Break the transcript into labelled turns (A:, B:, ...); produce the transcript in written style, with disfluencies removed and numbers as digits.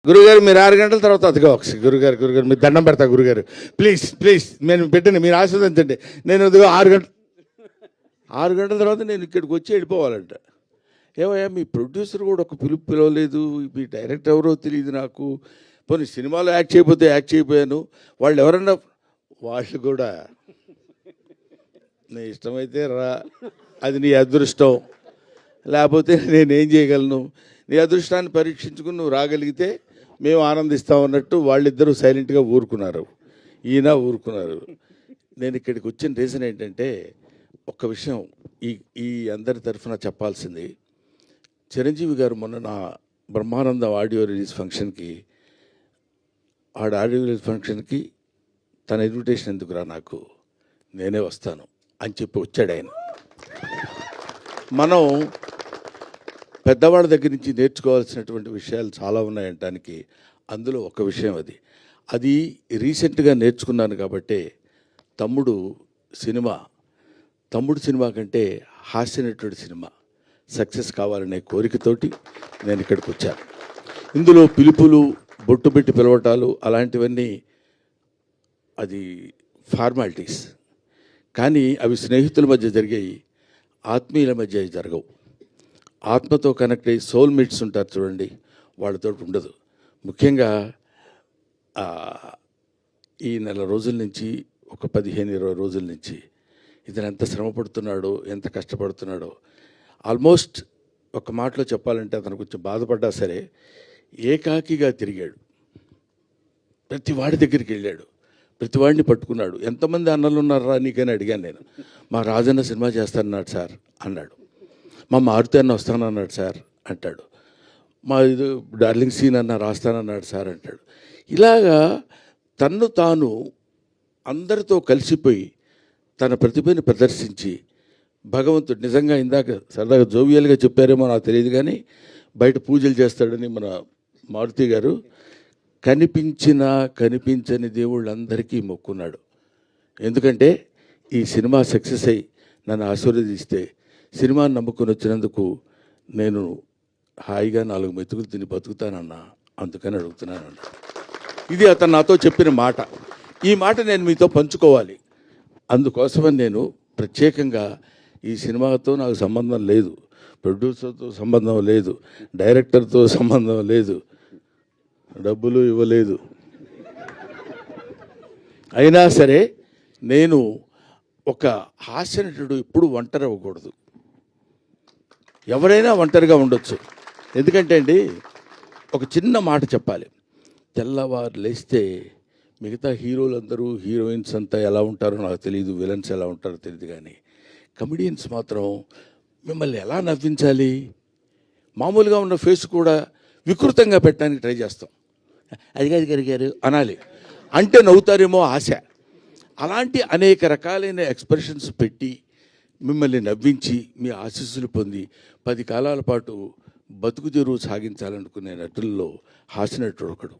A: గురుగారు మీరు 6 గంటల తర్వాత అదిగో గురుగారు మీరు దండం పెడతా గురుగారు, ప్లీజ్ నేను పెట్టండి, మీరు ఆశీర్వదించండి. నేను అదిగో 6 గంటల తర్వాత నేను ఇక్కడికి వచ్చి వెళ్ళిపోవాలంట. ఏమయ్యా మీ ప్రొడ్యూసర్ కూడా ఒక పిలవలేదు, మీ డైరెక్టర్ ఎవరో తెలియదు నాకు, పోనీ సినిమాలో యాక్ట్ చేయకపోయాను, వాళ్ళు ఎవరన్నా వాళ్ళు కూడా నీ ఇష్టమైతే రా, అది నీ అదృష్టం, లేకపోతే నేనేం చేయగలను, నీ అదృష్టాన్ని పరీక్షించుకుని నువ్వు రాగలిగితే మేము ఆనందిస్తాం అన్నట్టు వాళ్ళిద్దరూ సైలెంట్గా ఊరుకున్నారు, ఈయన ఊరుకున్నారు. నేను ఇక్కడికి వచ్చిన రీజన్ ఏంటంటే ఒక్క విషయం ఈ అందరి తరఫున చెప్పాల్సింది. చిరంజీవి గారు మొన్న నా బ్రహ్మానందం ఆడియో రిలీజ్ ఫంక్షన్కి తన ఇన్విటేషన్ ఎందుకురా నాకు, నేనే వస్తాను అని చెప్పి వచ్చాడు ఆయన. మనం పెద్దవాళ్ళ దగ్గర నుంచి నేర్చుకోవాల్సినటువంటి విషయాలు చాలా ఉన్నాయంటానికి అందులో ఒక విషయం అది రీసెంట్గా నేర్చుకున్నాను. కాబట్టి తమ్ముడు సినిమా కంటే హాస్యనటుడి సినిమా సక్సెస్ కావాలనే కోరికతోటి నేను ఇక్కడికి వచ్చాను. ఇందులో పిలుపులు, బొట్టు పెట్టి పిలవటాలు అలాంటివన్నీ అది ఫార్మాలిటీస్, కానీ అవి స్నేహితుల మధ్య జరిగాయి, ఆత్మీయుల మధ్య జరగవు. ఆత్మతో కనెక్ట్ అయ్యి సోల్మేట్స్ ఉంటారు చూడండి, వాళ్ళతో ఉండదు. ముఖ్యంగా ఈ నెల రోజుల నుంచి ఒక 15-20 రోజుల నుంచి ఇతను ఎంత శ్రమపడుతున్నాడో, ఎంత కష్టపడుతున్నాడో. ఆల్మోస్ట్ ఒక మాటలో చెప్పాలంటే అతను కొంచెం బాధపడ్డా సరే ఏకాకిగా తిరిగాడు, ప్రతి వాడి దగ్గరికి వెళ్ళాడు, ప్రతి వాడిని పట్టుకున్నాడు. ఎంతమంది అన్నలు ఉన్నారా నీకని అడిగాను నేను. మా రాజన్న సినిమా చేస్తానన్నాడు సార్ అన్నాడు, మా మారుతి అన్న వస్తానన్నాడు సార్ అంటాడు, మా ఇది డార్లింగ్ సీన్ అన్న రాస్తానన్నాడు సార్ అంటాడు. ఇలాగా తన్ను తాను అందరితో కలిసిపోయి తన ప్రతిభని ప్రదర్శించి భగవంతుడు నిజంగా ఇందాక సరదాగా జోవియల్గా చెప్పారేమో నాకు తెలియదు, కానీ బయట పూజలు చేస్తాడని మన మారుతి గారు కనిపించని దేవుళ్ళందరికీ మొక్కున్నాడు. ఎందుకంటే ఈ సినిమా సక్సెస్ అయ్యి నన్ను ఆశీర్వదిస్తే సినిమాని నమ్ముకొని వచ్చినందుకు నేను హాయిగా 4 మెతుకులు తిని బతుకుతానన్నా, అందుకని అడుగుతున్నానన్నా. ఇది అతను నాతో చెప్పిన మాట. ఈ మాట నేను మీతో పంచుకోవాలి. అందుకోసమని నేను ప్రత్యేకంగా ఈ సినిమాతో నాకు సంబంధం లేదు, ప్రొడ్యూసర్తో సంబంధం లేదు, డైరెక్టర్తో సంబంధం లేదు, డబ్బులు ఇవ్వలేదు. అయినా సరే నేను ఒక హాస్యనటుడు ఎప్పుడు ఒంటరి అవ్వకూడదు. ఎవరైనా ఒంటరిగా ఉండొచ్చు. ఎందుకంటే అండి ఒక చిన్న మాట చెప్పాలి. తెల్లవారు లేస్తే మిగతా హీరోలందరూ, హీరోయిన్స్ అంతా ఎలా ఉంటారో నాకు తెలియదు, విలన్స్ ఎలా ఉంటారో తెలియదు, కానీ కమెడియన్స్ మాత్రం మిమ్మల్ని ఎలా నవ్వించాలి, మామూలుగా ఉన్న ఫేస్ కూడా వికృతంగా పెట్టడానికి ట్రై చేస్తాం. అది గారు అనాలి అంటే నవ్వుతారేమో ఆశ. అలాంటి అనేక రకాలైన ఎక్స్ప్రెషన్స్ పెట్టి మిమ్మల్ని నవ్వించి మీ ఆశీస్సులు పొంది 10 కాలాల పాటు బతుకు తెరువు సాగించాలనుకునే నటుల్లో హాస్యనటుడు ఒకడు.